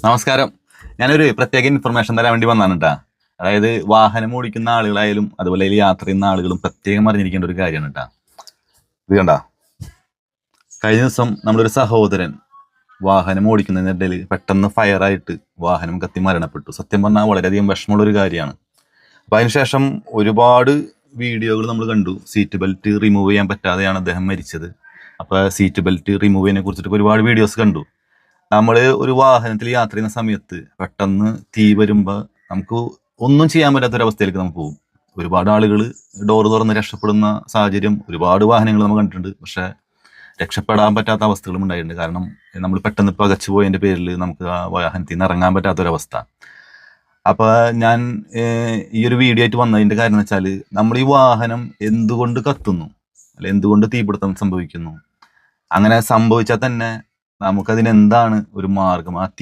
നമസ്കാരം. ഞാനൊരു പ്രത്യേക ഇൻഫർമേഷൻ തരാൻ വേണ്ടി വന്നാണ് കേട്ടാ. അതായത് വാഹനം ഓടിക്കുന്ന ആളുകളായാലും അതുപോലെ അതിൽ യാത്ര ചെയ്യുന്ന ആളുകളും പ്രത്യേകം അറിഞ്ഞിരിക്കേണ്ട ഒരു കാര്യമാണ് കേട്ടാ. ഇത് കണ്ട, കഴിഞ്ഞ ദിവസം നമ്മളൊരു സഹോദരൻ വാഹനം ഓടിക്കുന്നതിനിടയിൽ പെട്ടെന്ന് ഫയറായിട്ട് വാഹനം കത്തി മരണപ്പെട്ടു. സത്യം പറഞ്ഞാൽ വളരെയധികം വിഷമമുള്ള ഒരു കാര്യമാണ്. അപ്പം അതിനുശേഷം ഒരുപാട് വീഡിയോകൾ നമ്മൾ കണ്ടു. സീറ്റ് ബെൽറ്റ് റിമൂവ് ചെയ്യാൻ പറ്റാതെയാണ് അദ്ദേഹം മരിച്ചത്. അപ്പോൾ സീറ്റ് ബെൽറ്റ് റിമൂവ് ചെയ്യുന്നതിനെ കുറിച്ചിട്ട് ഒരുപാട് വീഡിയോസ് കണ്ടു. നമ്മൾ ഒരു വാഹനത്തിൽ യാത്ര ചെയ്യുന്ന സമയത്ത് പെട്ടെന്ന് തീ വരുമ്പോൾ നമുക്ക് ഒന്നും ചെയ്യാൻ പറ്റാത്തൊരവസ്ഥയിലേക്ക് നമുക്ക് പോകും. ഒരുപാട് ആളുകൾ ഡോറ് തുറന്ന് രക്ഷപ്പെടുന്ന സാഹചര്യം ഒരുപാട് വാഹനങ്ങൾ നമ്മൾ കണ്ടിട്ടുണ്ട്. പക്ഷേ രക്ഷപ്പെടാൻ പറ്റാത്ത അവസ്ഥകളും ഉണ്ടായിട്ടുണ്ട്. കാരണം നമ്മൾ പെട്ടെന്ന് പകച്ചു പോയതിൻ്റെ പേരിൽ നമുക്ക് ആ വാഹനത്തിൽ നിന്ന് ഇറങ്ങാൻ പറ്റാത്തൊരവസ്ഥ. അപ്പോൾ ഞാൻ ഈ ഒരു വീഡിയോ ആയിട്ട് വന്നതിൻ്റെ കാര്യം എന്ന് വെച്ചാൽ, നമ്മൾ ഈ വാഹനം എന്തുകൊണ്ട് കത്തുന്നു, അല്ലെ എന്തുകൊണ്ട് തീപിടുത്തം സംഭവിക്കുന്നു, അങ്ങനെ സംഭവിച്ചാൽ തന്നെ നമുക്കതിന് എന്താണ് ഒരു മാർഗം, ആ